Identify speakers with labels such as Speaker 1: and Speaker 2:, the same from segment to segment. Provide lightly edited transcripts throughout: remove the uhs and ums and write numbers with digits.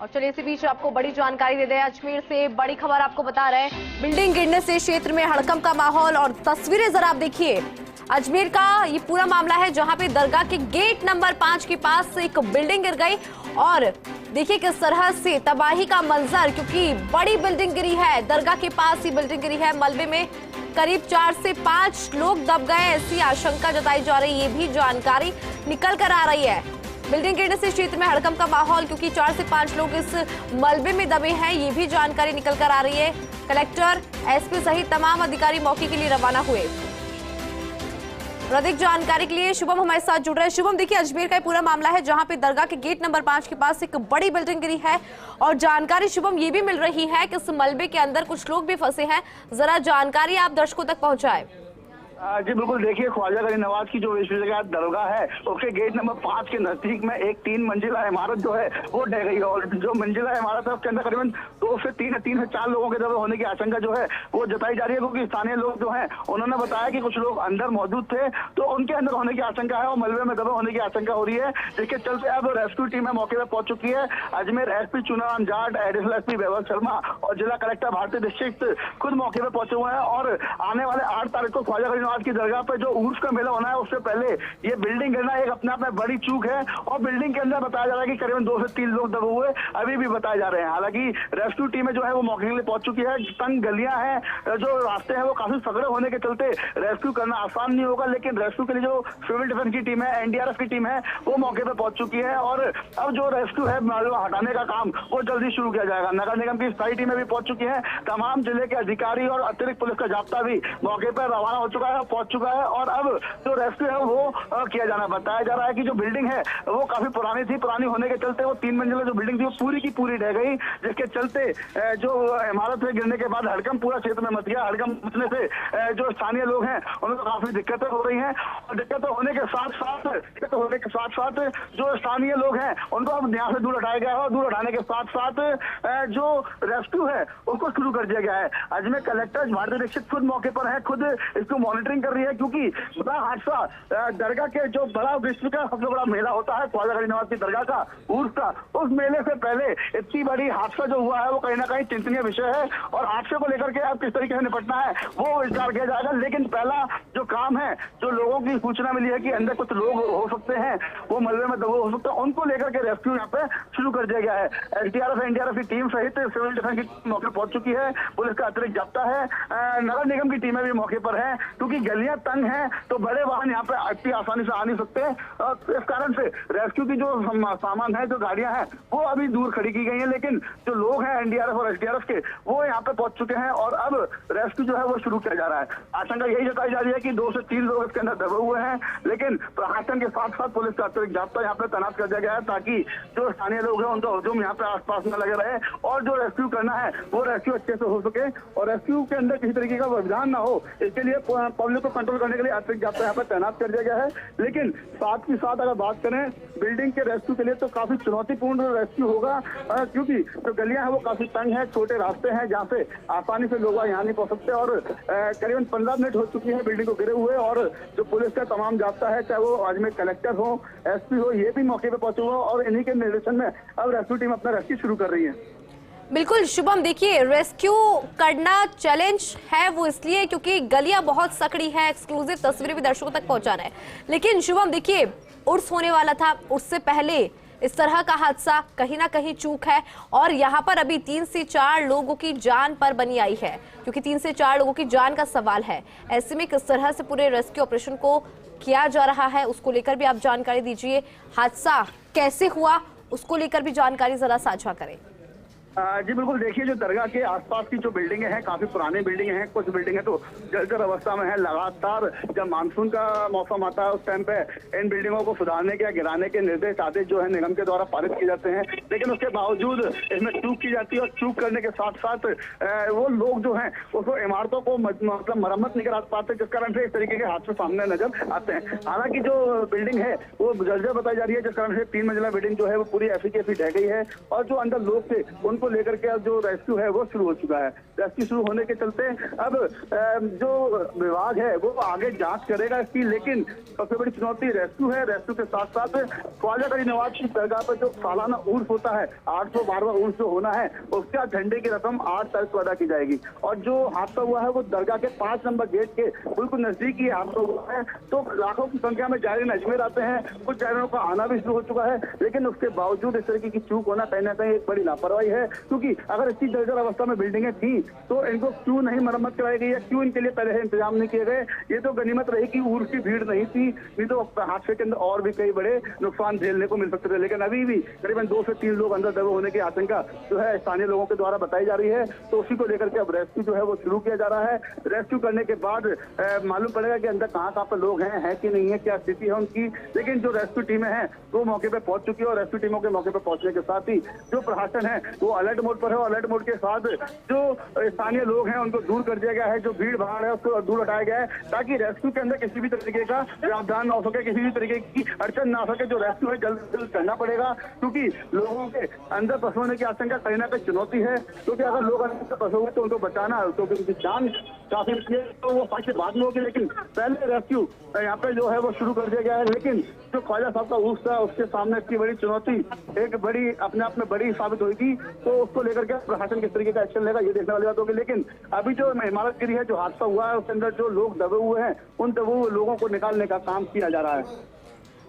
Speaker 1: और चलिए इसी बीच आपको बड़ी जानकारी दे दें। अजमेर से बड़ी खबर आपको बता रहे हैं। बिल्डिंग गिरने से क्षेत्र में हड़कंप का माहौल और तस्वीरें जरा आप देखिए। अजमेर का ये पूरा मामला है जहां पे दरगाह के गेट नंबर 5 के पास एक बिल्डिंग गिर गई और देखिए किस तरह से तबाही का मंजर, क्योंकि बड़ी बिल्डिंग गिरी है। दरगाह के पास ही बिल्डिंग गिरी है। मलबे में करीब 4 से 5 लोग दब गए, ऐसी आशंका जताई जा रही है। ये भी जानकारी निकल कर आ रही है। बिल्डिंग गिरने से क्षेत्र में हड़कंप का माहौल, क्योंकि 4 से 5 लोग इस मलबे में दबे हैं। ये भी जानकारी निकल कर आ रही है। कलेक्टर, एसपी सहित तमाम अधिकारी मौके के लिए रवाना हुए। अधिक जानकारी के लिए शुभम हमारे साथ जुड़ रहे हैं। शुभम, देखिए अजमेर का पूरा मामला है जहां पे दरगाह के गेट नंबर 5 के पास एक बड़ी बिल्डिंग गिरी है और जानकारी शुभम ये भी मिल रही है कि इस मलबे के अंदर कुछ लोग भी फंसे हैं। जरा जानकारी आप दर्शकों तक पहुंचाएं।
Speaker 2: जी बिल्कुल, देखिए ख्वाजा गरीब नवाज की जो विश्वविद्यालय दरगाह है उसके गेट नंबर 5 के नजदीक में एक 3 मंजिला इमारत जो है वो ढह गई है और जो मंजिला इमारत है उसके अंदर करीबन 2 से 4 लोगों के दबे होने की आशंका जो है वो जताई जा रही है, क्योंकि स्थानीय लोग जो है उन्होंने बताया कि कुछ लोग अंदर मौजूद थे तो उनके अंदर होने की आशंका है और मलबे में दबे होने की आशंका हो रही है, जिसके चलते अब रेस्क्यू टीम है मौके पर पहुंच चुकी है। Ajmer SP Chunaram Jat, additional SP Vaibhav Sharma और जिला कलेक्टर भारतीय डिस्ट्रिक्ट खुद मौके पर पहुंचे हुए हैं और आने वाले 8 तारीख को ख्वाजा गरीब नवाज की दरगाह पर जो उर्स का मेला होना है उससे पहले ये बिल्डिंग गिरना एक अपने आप में बड़ी चूक है और बिल्डिंग के अंदर बताया जा रहा है कि करीबन 2 से 3 लोग दबे हुए अभी भी बताए जा रहे हैं। हालांकि रेस्क्यू टीमें जो है वो मौके के लिए पहुंच चुकी है। तंग गलियां हैं, जो रास्ते हैं वो काफी सकड़े होने के चलते रेस्क्यू करना आसान नहीं होगा, लेकिन रेस्क्यू के लिए जो सिविल डिफेंस की टीम है, एनडीआरएफ की टीम है वो मौके पर पहुंच चुकी है और अब जो रेस्क्यू है हटाने का काम वो जल्दी शुरू किया जाएगा। नगर निगम की स्थायी टीमें भी पहुंच चुकी है। तमाम जिले के अधिकारी और अतिरिक्त पुलिस का जाब्ता भी मौके पर रवाना हो चुका है, पहुंच चुका है और अब जो रेस्क्यू है वो किया जाना। बताया जा रहा है कि जो बिल्डिंग है वो काफी पुरानी थी, पुरानी होने के चलते वो 3 मंजिला जो बिल्डिंग थी वो पूरी की पूरी ढह गई, जिसके चलते जो इमारत में गिरने के बाद हड़कंप पूरा क्षेत्र में मच गया। हड़कंप मचने से जो स्थानीय लोग हैं उनको काफी दिक्कतें हो रही हैं और दिक्कतें होने के साथ साथ जो स्थानीय लोग हैं उनको अब यहाँ से दूर हटाया गया है और दूर हटाने के साथ साथ जो रेस्क्यू है उसको शुरू कर दिया गया है। अजमेर कलेक्टर भारतीय डिस्ट्रिक्ट खुद मौके पर है, खुद इसको मॉनिटरिंग कर रही है, क्योंकि बड़ा हादसा दरगाह के जो बड़ा विश्व का सबसे बड़ा मेला होता है ख्वाजा गरीब नवाज की दरगाह का उर्स का, उस मेले से पहले इतनी बड़ी हादसा जो हुआ है वो कहीं ना कहीं चिंतनीय विषय है और हादसे को लेकर के अब किस तरीके से निपटना है वो विचार किया जाएगा। लेकिन पहला जो काम है, जो लोगों की सूचना मिली है कि अंदर कुछ लोग हो सकते हैं, वो मलबे में दबे हो सकते हैं, उनको लेकर के रेस्क्यू यहाँ पे शुरू कर दिया गया है। एसडीआरएफ एनडीआरएफ की टीम सहित सिविल डिफेंस की मौके पर पहुंच चुकी है, पुलिस का अतिरिक्त जाब्ता है, नगर निगम की टीमें भी मौके पर है, क्योंकि गलियां तंग हैं तो बड़े वाहन यहाँ पे इतनी आसानी से आ नहीं सकते। इस कारण से रेस्क्यू की जो सामान है, जो गाड़ियां हैं वो अभी दूर खड़ी की गई हैं, लेकिन जो लोग हैं एनडीआरएफ और एसडीआरएफ के वो यहाँ पे पहुंच चुके हैं और अब रेस्क्यू जो है वो शुरू किया जा रहा है। आशंका यही जताई जा रही है कि 2 से 3 लोग इसके अंदर दबे हुए हैं, लेकिन प्रशासन के साथ साथ पुलिस का अतिरिक्त जाब्ता यहाँ पे तैनात कर दिया गया है ताकि जो स्थानीय लोग हैं उनका हुजूम यहाँ पे आसपास में लगे रहे और जो रेस्क्यू करना है वो रेस्क्यू अच्छे से हो सके और रेस्क्यू के अंदर किसी तरीके का व्यवधान ना हो, इसके लिए पब्लिक को कंट्रोल करने के लिए अतिरिक्त जाब्ता यहाँ पे तैनात कर दिया गया है। लेकिन साथ ही साथ अगर बात करें बिल्डिंग के रेस्क्यू के लिए तो काफी चुनौतीपूर्ण रेस्क्यू होगा, क्योंकि जो गलियां हैं वो काफी तंग है, छोटे रास्ते हैं जहाँ से आसानी से लोग यहाँ नहीं पहुंच सकते और करीबन 15 मिनट हो चुकी है बिल्डिंग को गिरे हुए और जो पुलिस का तमाम जाब्ता है, चाहे वो अजमेर कलेक्टर हो, एसपी हो, ये भी मौके पर पहुंचे हुए और इन्हीं के निर्देशन में अब रेस्क्यू टीम अपना रेस्क्यू शुरू कर रही है।
Speaker 1: बिल्कुल शुभम, देखिए रेस्क्यू करना चैलेंज है वो इसलिए क्योंकि गलियां बहुत सकड़ी है। एक्सक्लूसिव तस्वीरें भी दर्शकों तक पहुंचा रहे हैं, लेकिन शुभम देखिए उर्स होने वाला था, उससे पहले इस तरह का हादसा कहीं ना कहीं चूक है और यहाँ पर अभी 3 से 4 लोगों की जान पर बनी आई है, क्योंकि 3 से 4 लोगों की जान का सवाल है। ऐसे में किस तरह से पूरे रेस्क्यू ऑपरेशन को किया जा रहा है उसको लेकर भी आप जानकारी दीजिए। हादसा कैसे हुआ उसको लेकर भी जानकारी जरा साझा करें।
Speaker 2: जी बिल्कुल, देखिए जो दरगाह के आसपास की जो बिल्डिंगे हैं काफी पुरानी बिल्डिंगे हैं, कुछ बिल्डिंगें तो जर्जर अवस्था में है। लगातार जब मानसून का मौसम आता है उस टाइम पे इन बिल्डिंगों को सुधारने के या गिराने के निर्देश आदेश जो है निगम के द्वारा पारित किए जाते हैं, लेकिन उसके बावजूद इसमें चूक की जाती है और चूक करने के साथ साथ वो लोग जो है उसको इमारतों को मतलब मरम्मत नहीं करा पाते, जिस कारण से इस तरीके के हादसे सामने नजर आते हैं। हालांकि जो बिल्डिंग है वो जर्जर बताई जा रही है, जिस कारण से 3 मंजिला बिल्डिंग जो है वो पूरी ऐसी की ऐसी ढह गई है और जो अंदर लोग थे उनको उनको लेकर के अब जो रेस्क्यू है वो शुरू हो चुका है। रेस्क्यू शुरू होने के चलते अब जो विभाग है वो आगे जांच करेगा इसकी, लेकिन सबसे बड़ी चुनौती रेस्क्यू है। रेस्क्यू के साथ साथ ख्वाजा गरीब नवाज की दरगाह पर जो सालाना उर्स होता है, 812वां उर्स जो होना है, उसका झंडे की रस्म 8 तारीख को अदा की जाएगी। और जो हादसा हुआ है वो दरगाह के 5 नंबर गेट के बिल्कुल नजदीक ही हादसा हुआ है। तो लाखों की संख्या में जायरीन अजमेर आते हैं, कुछ जायरीनों का आना भी शुरू हो चुका है, लेकिन उसके बावजूद इस तरीके की चूक होना कहीं ना कहीं एक बड़ी लापरवाही है। क्योंकि अगर इतनी जर्जर अवस्था में बिल्डिंगें थी तो इनको क्यों नहीं मरम्मत कराई गई, या क्यों इनके लिए पहले इंतजाम नहीं किए गए। ये तो गनीमत रही कि उर्स की भीड़ नहीं थी, नहीं तो हादसे के अंदर और भी कई बड़े नुकसान झेलने को मिल सकते थे। लेकिन अभी भी करीबन 2 से 3 लोग अंदर दबे होने की आशंका जो है स्थानीय लोगों के द्वारा बताई जा रही है। तो उसी को लेकर के अब रेस्क्यू जो है वो शुरू किया जा रहा है। रेस्क्यू करने के बाद मालूम पड़ेगा कि अंदर कहाँ पर लोग हैं कि नहीं है, क्या स्थिति है उनकी। लेकिन जो रेस्क्यू टीमें हैं वो मौके पर पहुंच चुकी है, और रेस्क्यू टीमों के मौके पर पहुंचने के साथ ही जो प्रशासन है वो अलर्ट मोड पर है। और अलर्ट मोड के साथ जो स्थानीय लोग हैं उनको दूर कर दिया गया है, जो भीड़ भाड़ है उसको दूर हटाया गया है, ताकि रेस्क्यू के अंदर किसी भी तरीके का प्रावधान ना हो सके, किसी भी तरीके की अड़चन ना हो सके। जो रेस्क्यू है जल्द से जल्द करना पड़ेगा, क्योंकि लोगों के अंदर फंस होने की आशंका कहीं ना कहीं चुनौती है। क्योंकि अगर लोग अंदर फंसे हुए तो उनको बचाना, तो उनकी जान काफी तो वो पाँच बाद में होगी। लेकिन पहले रेस्क्यू यहाँ पे जो है वो शुरू कर दिया गया है। लेकिन जो ख्वाजा साहब का उर्स था उसके सामने इतनी बड़ी चुनौती एक बड़ी अपने आप में बड़ी साबित होगी, तो उसको लेकर के प्रशासन किस तरीके का एक्शन लेगा ये देखने वाली बात होगी। लेकिन अभी जो इमारत गिरी है, जो हादसा हुआ है, उसके अंदर जो लोग दबे हुए हैं उन दबे हुए लोगों को निकालने का काम किया जा रहा है।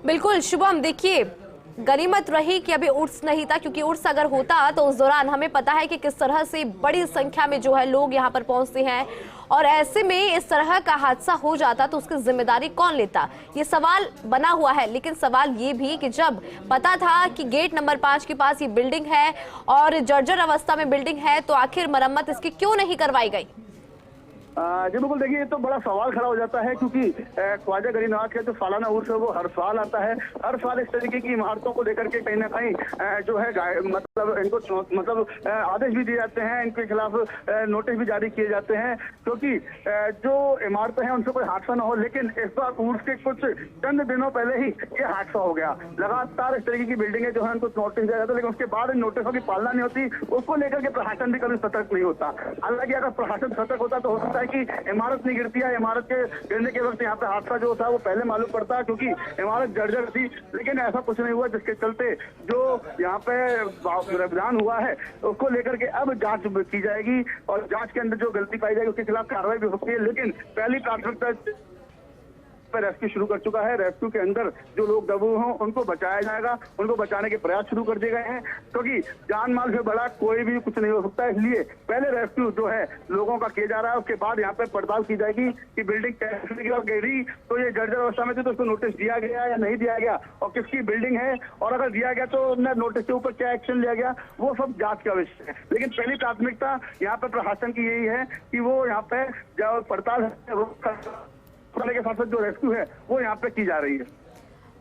Speaker 1: बिल्कुल शुभम, देखिए गनीमत रही कि अभी उर्स नहीं था, क्योंकि उर्स अगर होता तो उस दौरान हमें पता है कि किस तरह से बड़ी संख्या में जो है लोग यहाँ पर पहुंचते हैं, और ऐसे में इस तरह का हादसा हो जाता तो उसकी जिम्मेदारी कौन लेता, ये सवाल बना हुआ है। लेकिन सवाल ये भी कि जब पता था कि गेट नंबर 5 के पास ये बिल्डिंग है और जर्जर अवस्था में बिल्डिंग है, तो आखिर मरम्मत इसकी क्यों नहीं करवाई गई?
Speaker 2: जी बिल्कुल, देखिए ये तो बड़ा सवाल खड़ा हो जाता है, क्योंकि ख्वाजा गरीब नवाज का जो सालाना उर्स है वो हर साल आता है। हर साल इस तरीके की इमारतों को लेकर के कहीं ना कहीं जो है मतलब इनको मतलब आदेश भी दिए जाते हैं, इनके खिलाफ नोटिस भी जारी किए जाते हैं, क्योंकि जो इमारतें हैं उनसे कोई हादसा ना हो। लेकिन इस बार उर्स के कुछ चंद दिनों पहले ही ये हादसा हो गया। लगातार इस तरीके की बिल्डिंगें जो है उनको नोटिस दिया जाता है, लेकिन उसके बाद इन नोटिसों की पालना नहीं होती। उसको लेकर के प्रशासन भी कभी सतर्क नहीं होता। हालांकि अगर प्रशासन सतर्क होता तो हो सकता है कि इमारत नहीं गिरती है, इमारत के गिरने के वक्त यहाँ पे हादसा जो था वो पहले मालूम पड़ता है, क्योंकि इमारत जर्जर थी। लेकिन ऐसा कुछ नहीं हुआ, जिसके चलते जो यहाँ पे व्यवधान हुआ है उसको लेकर के अब जांच की जाएगी, और जांच के अंदर जो गलती पाई जाएगी उसके खिलाफ कार्रवाई भी हो सकती है। लेकिन पहली प्राथमिकता रेस्क्यू शुरू कर चुका है। रेस्क्यू के अंदर जो लोग दबे हों उनको बचाया जाएगा, उनको बचाने के प्रयास शुरू कर दिए गए हैं, क्योंकि जान माल से बड़ा कोई भी कुछ नहीं हो सकता। इसलिए पहले रेस्क्यू जो है लोगों का किया जा रहा है, उसके बाद यहाँ पे पड़ताल की जाएगी कि बिल्डिंग कैसे गिरी, तो ये जर्जर अवस्था में थी तो उसको नोटिस दिया गया या नहीं दिया गया, और किसकी बिल्डिंग है, और अगर दिया गया तो नोटिस के ऊपर क्या एक्शन लिया गया, वो सब जांच का विषय है। लेकिन पहली प्राथमिकता यहाँ पे प्रशासन की यही है कि वो यहाँ पे जो पड़ताल है वो के साथ साथ जो रेस्क्यू है वो यहाँ पे की जा रही है।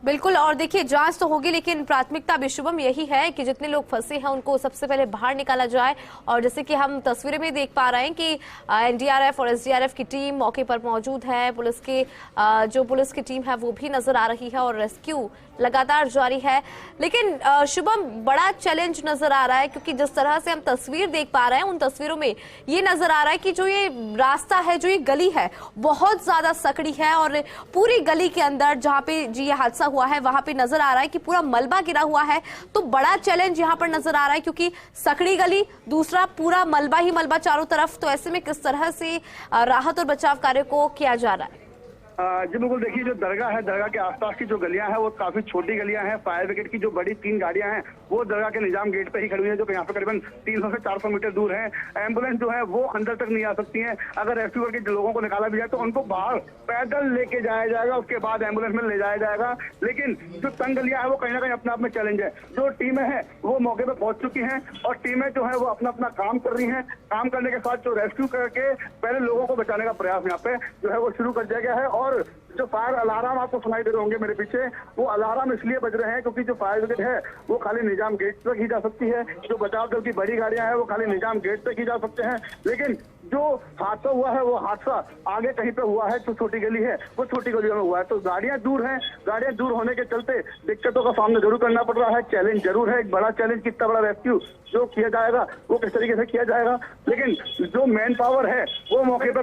Speaker 1: बिल्कुल, और देखिए जांच तो होगी, लेकिन प्राथमिकता भी शुभम यही है कि जितने लोग फंसे हैं उनको सबसे पहले बाहर निकाला जाए। और जैसे कि हम तस्वीरें में देख पा रहे हैं कि एनडीआरएफ और एसडीआरएफ की टीम मौके पर मौजूद है, पुलिस की टीम है वो भी नजर आ रही है, और रेस्क्यू लगातार जारी है। लेकिन शुभम, बड़ा चैलेंज नजर आ रहा है, क्योंकि जिस तरह से हम तस्वीर देख पा रहे हैं उन तस्वीरों में ये नजर आ रहा है कि जो ये रास्ता है, जो ये गली है, बहुत ज्यादा सकड़ी है, और पूरी गली के अंदर जहाँ पे जी ये हादसा हुआ है वहां पे नजर आ रहा है कि पूरा मलबा गिरा हुआ है। तो बड़ा चैलेंज यहाँ पर नजर आ रहा है, क्योंकि सकड़ी गली, दूसरा पूरा मलबा ही मलबा चारों तरफ। तो ऐसे में किस तरह से राहत और बचाव कार्य को किया जा रहा है?
Speaker 2: जी बिल्कुल, देखिए जो दरगाह है, दरगाह के आसपास की जो गलियां हैं वो काफी छोटी गलियां हैं। फायर ब्रिगेड की जो बड़ी 3 गाड़ियां हैं वो दरगाह के निजाम गेट पे ही खड़ी हुई हैं, जो यहाँ पे करीबन 300 से 400 मीटर दूर है। एम्बुलेंस जो है वो अंदर तक नहीं आ सकती है। अगर रेस्क्यू करके लोगों को निकाला भी जाए तो उनको बाहर पैदल लेके जाया जाएगा, उसके बाद एम्बुलेंस में ले जाया जाएगा। लेकिन जो तंग गलियां है वो कहीं ना कहीं अपने आप में चैलेंज है। जो टीमें हैं वो मौके पर पहुंच चुकी हैं, और टीमें जो है वो अपना अपना काम कर रही हैं। काम करने के साथ जो रेस्क्यू करके पहले लोगों को बचाने का प्रयास यहाँ पे जो है वो शुरू कर दिया गया है। और जो फायर अलार्म आपको सुनाई दे रहे होंगे मेरे पीछे, वो अलार्म इसलिए बज रहे हैं क्योंकि जो फायर ब्रिगेड है वो खाली निजाम गेट तक ही जा सकती है। जो बचाव दल की बड़ी गाड़ियां हैं वो खाली निजाम गेट तक ही जा सकते हैं। लेकिन जो हादसा हुआ है वो हादसा आगे कहीं पे हुआ है, जो छोटी गली है वो छोटी गलियों में हुआ है। तो गाड़ियां दूर हैं, गाड़ियां दूर होने के चलते दिक्कतों का सामना जरूर करना पड़ रहा है। चैलेंज जरूर है, एक बड़ा चैलेंज, कितना बड़ा रेस्क्यू जो किया जाएगा वो किस तरीके से किया जाएगा। लेकिन जो मैन पावर है वो मौके पे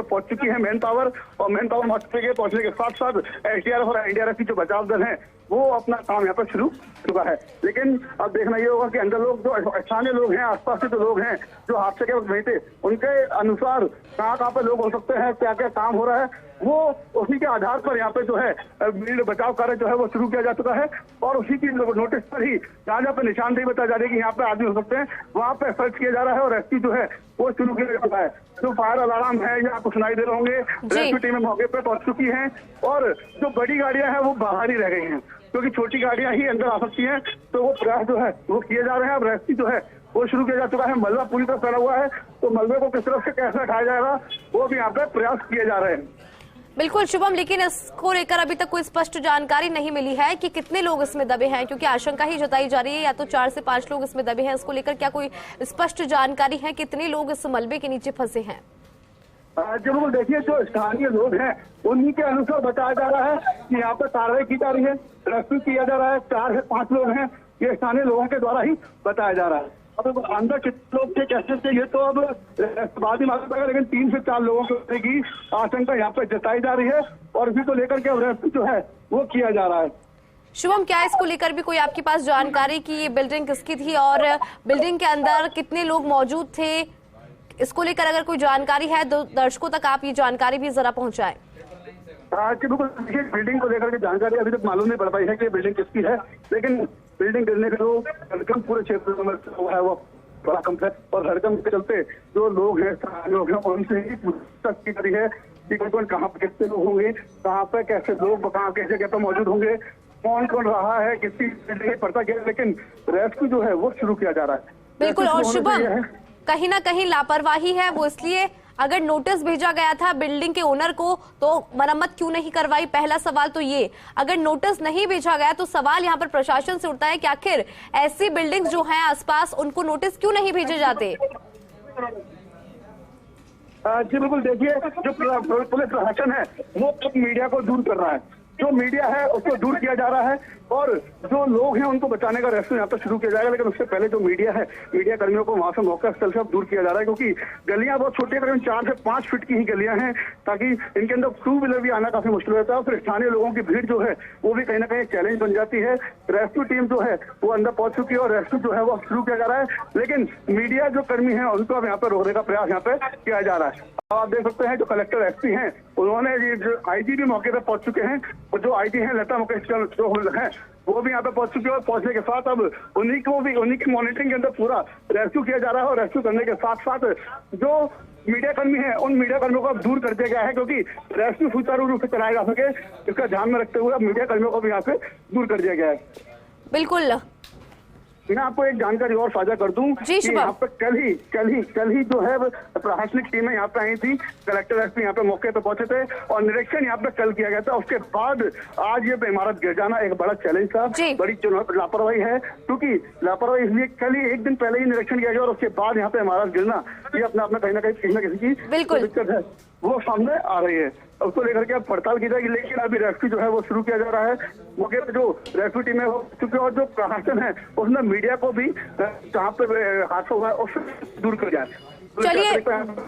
Speaker 2: पहुंच चुकी है मैन पावर, और मैन पावर पहुंचने के साथ साथ एसडीआरएफ और एनडीआरएफ की जो बचाव दल है वो अपना काम यहाँ पर शुरू चुका है। लेकिन अब देखना ये होगा कि अंदर लोग, जो स्थानीय लोग हैं, आसपास के जो लोग हैं जो हादसे के वक्त नहीं थे, उनके अनुसार कहाँ पे लोग हो सकते हैं, क्या क्या काम हो रहा है, वो उसी के आधार पर यहाँ पे जो है बचाव कार्य जो है वो शुरू किया जा चुका है। और उसी की नोटिस पर ही जहाँ जहाँ पे निशानदेही बताई जा रही है कि यहाँ पे आदमी हो सकते हैं, वहाँ पे सर्च किया जा रहा है और रेस्क्यू जो है वो शुरू किया जा चुका है। जो फायर अलार्म है या आपको सुनाई दे रहे होंगे, रेस्क्यू टीमें मौके पे पहुंच चुकी हैं और जो बड़ी गाड़ियां हैं वो बाहर ही रह गई हैं, क्योंकि छोटी गाड़ियां ही अंदर आ सकती हैं। तो वो प्रयास जो है वो किए जा रहे हैं। अब रेस्क्यू जो है वो शुरू किया जा चुका है। मलबा पूरी तरह फैला हुआ है, तो मलबे को किस तरह से कैसे हटाया जाएगा वो भी यहाँ पे प्रयास किए जा रहे हैं।
Speaker 1: बिल्कुल शुभम, लेकिन इसको लेकर अभी तक कोई स्पष्ट जानकारी नहीं मिली है कि कितने लोग इसमें दबे हैं, क्योंकि आशंका ही जताई जा रही है या तो 4 से 5 लोग इसमें दबे हैं। इसको लेकर क्या कोई स्पष्ट जानकारी है, कितने लोग इस मलबे के नीचे फंसे हैं?
Speaker 2: जरूर देखिए, जो स्थानीय लोग हैं उन्हीं के अनुसार बताया जा रहा है कि यहाँ पर कार्रवाई की जा रही है, रेस्क्यू किया जा रहा है। 4 से 5 लोग हैं, ये स्थानीय लोगों के द्वारा ही बताया जा रहा है। अब अंदर कितने लोग थे, कैसे थे, ये तो अब बाद ही मालूम पड़ेगा, लेकिन 3 से 4 लोगों की आशंका यहाँ पर जताई जा रही है और इसी को लेकर के रेस्क्यू जो है वो किया जा रहा है।
Speaker 1: शुभम, क्या इसको लेकर भी कोई आपके पास जानकारी कि ये बिल्डिंग किसकी थी और बिल्डिंग के अंदर कितने लोग मौजूद थे? इसको लेकर अगर कोई जानकारी है तो दर्शकों तक आप ये जानकारी भी जरा पहुंचाएं।
Speaker 2: बिल्कुल, देखिए बिल्डिंग को लेकर के जानकारी अभी तक मालूम नहीं पड़ पाई है कि बिल्डिंग किसकी है, लेकिन बिल्डिंग गिरने के जो धड़कन पूरे क्षेत्र में है वो बड़ा कम है और धड़कन के चलते जो लोग हैं उनसे ही पूछताछ की गई है कि कौन कहाँ पे कितने लोग होंगे, कहाँ पे कैसे लोग कहाँ कैसे जगह पे मौजूद होंगे, कौन कौन रहा है, किसकी बिल्डिंग पड़ता क्या, लेकिन रेस्क्यू जो है वो शुरू किया जा रहा है।
Speaker 1: बिल्कुल, और शुभम कहीं ना कहीं लापरवाही है वो, इसलिए अगर नोटिस भेजा गया था बिल्डिंग के ओनर को तो मरम्मत क्यों नहीं करवाई? पहला सवाल तो ये। अगर नोटिस नहीं भेजा गया तो सवाल यहाँ पर प्रशासन से उठता है कि आखिर ऐसी बिल्डिंग्स जो हैं आसपास उनको नोटिस क्यों नहीं भेजे जाते?
Speaker 2: जी बिल्कुल, देखिए जो पुलिस प्रशासन है वो मीडिया को दूर कर रहा है, जो मीडिया है उसको दूर किया जा रहा है और जो लोग हैं उनको बचाने का रेस्क्यू यहाँ पर शुरू किया जाएगा। लेकिन उससे पहले जो मीडिया है, मीडिया कर्मियों को वहां से मौका स्थल से अब दूर किया जा रहा है, क्योंकि गलियां बहुत छोटी है, करीब 4 से 5 फीट की ही गलियां हैं, ताकि इनके अंदर 2 व्हीलर भी आना काफी मुश्किल होता है। फिर स्थानीय लोगों की भीड़ जो है वो भी कहीं ना कहीं चैलेंज बन जाती है। रेस्क्यू टीम जो है वो अंदर पहुंच चुकी है और रेस्क्यू जो है वो शुरू किया जा रहा है, लेकिन मीडिया जो कर्मी है उनको अब यहाँ पे रोकने का प्रयास यहाँ पे किया जा रहा है। आप देख सकते हैं जो कलेक्टर एसपी हैं उन्होंने जो आईजी भी मौके पे पहुंच चुके हैं और जो आईजी हैं लता मुकेश जो हैं वो भी यहाँ पे पहुंच चुके हैं और पहुंचने के साथ अब उन्हीं की मॉनिटरिंग के अंदर पूरा रेस्क्यू किया जा रहा है। और रेस्क्यू करने के साथ साथ जो मीडिया कर्मी है उन मीडिया कर्मियों को अब दूर कर दिया गया है, क्योंकि रेस्क्यू सुचारू रूप से चलाया जा सके इसका ध्यान में रखते हुए अब मीडिया कर्मियों को भी यहाँ से दूर कर दिया गया है।
Speaker 1: बिल्कुल,
Speaker 2: मैं आपको एक जानकारी और साझा कर दूं कि यहाँ पे कल ही जो है प्रशासनिक टीमें यहाँ पे आई थी, कलेक्टर एसपी यहाँ पे मौके पे पहुंचे थे और निरीक्षण यहाँ पे कल किया गया था। उसके बाद आज ये इमारत गिर जाना एक बड़ा चैलेंज था, बड़ी लापरवाही है, क्योंकि लापरवाही इसलिए कल ही एक दिन पहले ही निरीक्षण किया गया और उसके बाद यहाँ पे इमारत गिरना ये अपना अपना कहीं ना किसी की दिक्कत है वो सामने आ रही है। उसको लेकर के अब पड़ताल की जाएगी, लेकिन अभी रेस्क्यू जो है वो शुरू किया जा रहा है। मौके पे जो रेस्क्यू टीमें हो चुकी है और जो प्रशासन है उसने मीडिया को भी जहाँ पे हादसा हुआ है उससे दूर कर जाए।
Speaker 1: चलिए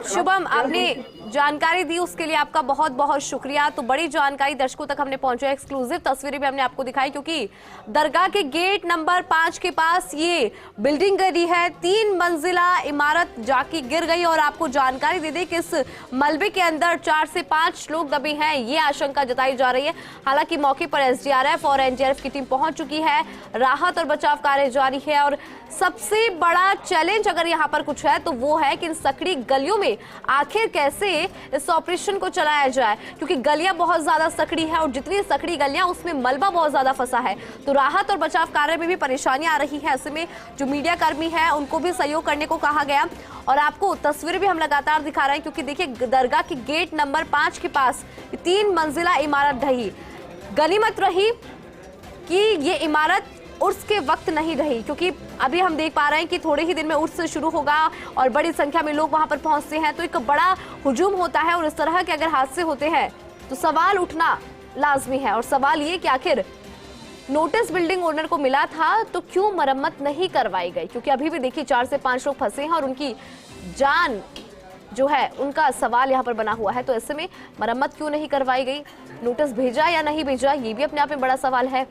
Speaker 1: शुभम, आपने जानकारी दी उसके लिए आपका बहुत बहुत शुक्रिया। तो बड़ी जानकारी दर्शकों तक हमने पहुंचाई, एक्सक्लूसिव तस्वीरें भी हमने आपको दिखाई, क्योंकि दरगाह के गेट नंबर 5 के पास ये बिल्डिंग गिरी है, 3 मंजिला इमारत जाके गिर गई और आपको जानकारी दे दें कि इस मलबे के अंदर 4 से 5 लोग दबे हैं, ये आशंका जताई जा रही है। हालांकि मौके पर एसडीआरएफ और एनडीआरएफ की टीम पहुंच चुकी है, राहत और बचाव कार्य जारी है। और सबसे बड़ा चैलेंज अगर यहाँ पर कुछ है तो वो है कि इन सकड़ी गलियों में आखिर कैसे इस ऑपरेशन को चलाया जाए, क्योंकि गलियां बहुत ज्यादा सकड़ी है और जितनी सकड़ी गलियां उसमें मलबा बहुत ज्यादा फंसा है। तो राहत और बचाव कार्य में भी परेशानियां आ रही है। ऐसे में जो मीडिया कर्मी है उनको भी सहयोग करने को कहा गया और आपको तस्वीरें भी हम लगातार दिखा रहे हैं, क्योंकि देखिए दरगाह के गेट नंबर 5 के पास 3 मंजिला इमारत ढही। गनीमत रही कि ये इमारत उर्स के वक्त नहीं रही, क्योंकि अभी हम देख पा रहे हैं कि थोड़े ही दिन में उर्स शुरू होगा और बड़ी संख्या में लोग वहां पर पहुंचते हैं, तो एक बड़ा हुजूम होता है और इस तरह के अगर हादसे होते हैं तो सवाल उठना लाजमी है। और सवाल ये कि आखिर नोटिस बिल्डिंग ओनर को मिला था तो क्यों मरम्मत नहीं करवाई गई, क्योंकि अभी भी देखिए 4 से 5 लोग फंसे हैं और उनकी जान जो है उनका सवाल यहाँ पर बना हुआ है। तो ऐसे में मरम्मत क्यों नहीं करवाई गई, नोटिस भेजा या नहीं भेजा, ये भी अपने आप में बड़ा सवाल है।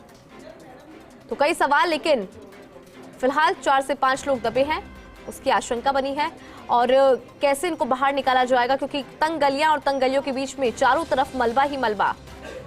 Speaker 1: तो कई सवाल, लेकिन फिलहाल 4 से 5 लोग दबे हैं, उसकी आशंका बनी है और कैसे इनको बाहर निकाला जाएगा, क्योंकि तंग गलियां और तंग गलियों के बीच में चारों तरफ मलबा ही मलबा।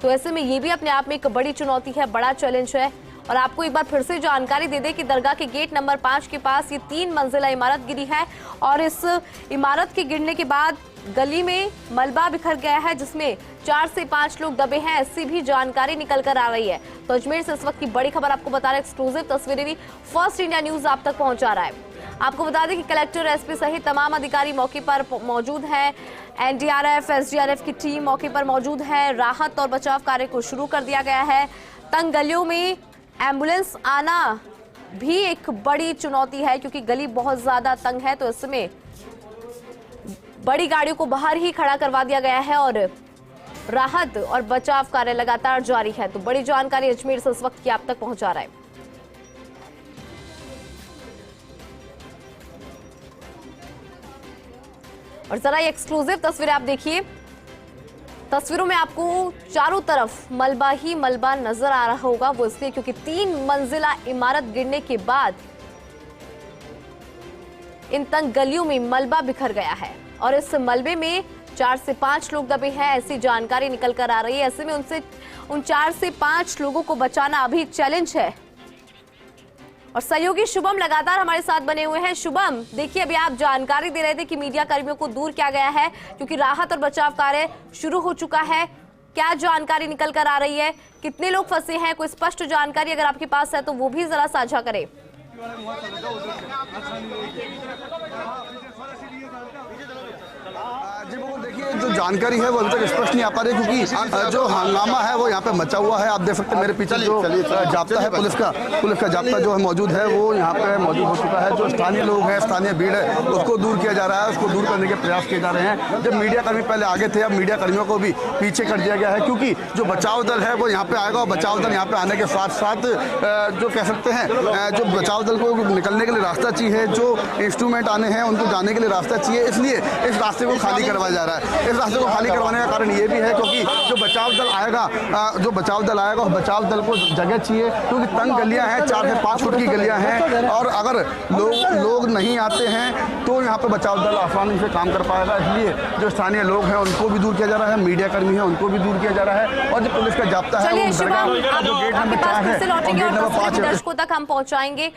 Speaker 1: तो ऐसे में ये भी अपने आप में एक बड़ी चुनौती है, बड़ा चैलेंज है। और आपको एक बार फिर से जानकारी दे दें कि दरगाह के गेट नंबर 5 के पास ये 3 मंजिला इमारत गिरी है और इस इमारत के गिरने के बाद गली में मलबा बिखर गया है, जिसमें 4 से 5 लोग दबे हैं, ऐसी भी जानकारी निकल कर आ रही है। तो अजमेर से इस वक्त की बड़ी खबर आपको बता रहे हैं, एक्सक्लूसिव तस्वीरें भी फर्स्ट इंडिया न्यूज आप तक पहुंचा रहा है। आपको बता दें कि कलेक्टर, एसपी सहित तमाम अधिकारी मौके पर मौजूद हैं। एनडीआरएफ, एसडीआरएफ की टीम मौके पर मौजूद है। राहत और बचाव कार्य को शुरू कर दिया गया है। तंग गलियों में एम्बुलेंस आना भी एक बड़ी चुनौती है, क्योंकि गली बहुत ज्यादा तंग है। तो इसमें बड़ी गाड़ियों को बाहर ही खड़ा करवा दिया गया है और राहत और बचाव कार्य लगातार जारी है। तो बड़ी जानकारी अजमेर से इस वक्त की आप तक पहुंचा रहा है। और जरा ये एक्सक्लूसिव तस्वीरें आप देखिए। तस्वीरों में आपको चारों तरफ मलबा ही मलबा नजर आ रहा होगा, वो इसलिए क्योंकि 3 मंजिला इमारत गिरने के बाद इन तंग गलियों में मलबा बिखर गया है और इस मलबे में 4 से 5 लोग दबे हैं, ऐसी जानकारी निकल कर आ रही है। ऐसे में उन 4 से 5 लोगों को बचाना अभी चैलेंज है। और सहयोगी शुभम लगातार हमारे साथ बने हुए हैं। शुभम, देखिए अभी आप जानकारी दे रहे थे कि मीडिया कर्मियों को दूर किया गया है क्योंकि राहत और बचाव कार्य शुरू हो चुका है। क्या जानकारी निकल कर आ रही है, कितने लोग फंसे हैं, कोई स्पष्ट जानकारी अगर आपके पास है तो वो भी जरा साझा करें।
Speaker 3: जी बिल्कुल, देखिए जो जानकारी है वो अभी तक स्पष्ट नहीं आ पा रही, क्योंकि जो हंगामा है वो यहाँ पे मचा हुआ है। आप देख सकते हैं मेरे पीछे जो जाब्ता है, पुलिस का जाब्ता जो है मौजूद है, वो यहाँ पे मौजूद हो चुका है। जो स्थानीय लोग हैं, स्थानीय भीड़ है, उसको दूर किया जा रहा है, उसको दूर करने के प्रयास किए जा रहे हैं। जब मीडिया कर्मी पहले आगे थे, अब मीडिया कर्मियों को भी पीछे कर दिया गया है, क्योंकि जो बचाव दल है वो यहाँ पे आएगा और बचाव दल यहाँ पे आने के साथ साथ जो कह सकते हैं जो बचाव दल को निकलने के लिए रास्ता चाहिए, जो इंस्ट्रूमेंट आने हैं उनको जाने के लिए रास्ता चाहिए, इसलिए इस रास्ते को खाली करवाया जा रहा है। इस रास्ते को खाली करवाने का कारण ये भी है क्योंकि जो बचाव दल आएगा और बचाव दल को जगह चाहिए, क्योंकि तंग गलियां हैं, 4 से 5 फुट की गलियां हैं और अगर लोग नहीं आते हैं तो यहाँ पे बचाव दल आसानी से काम कर पाएगा। इसलिए जो स्थानीय लोग हैं उनको भी दूर किया जा रहा है, मीडिया कर्मी है उनको भी दूर किया जा रहा है और जो पुलिस का जाब्ता है वो जो गेट नंबर 4 है और गेट नंबर 5
Speaker 1: दर्शकों तक हम पहुंचाएंगे।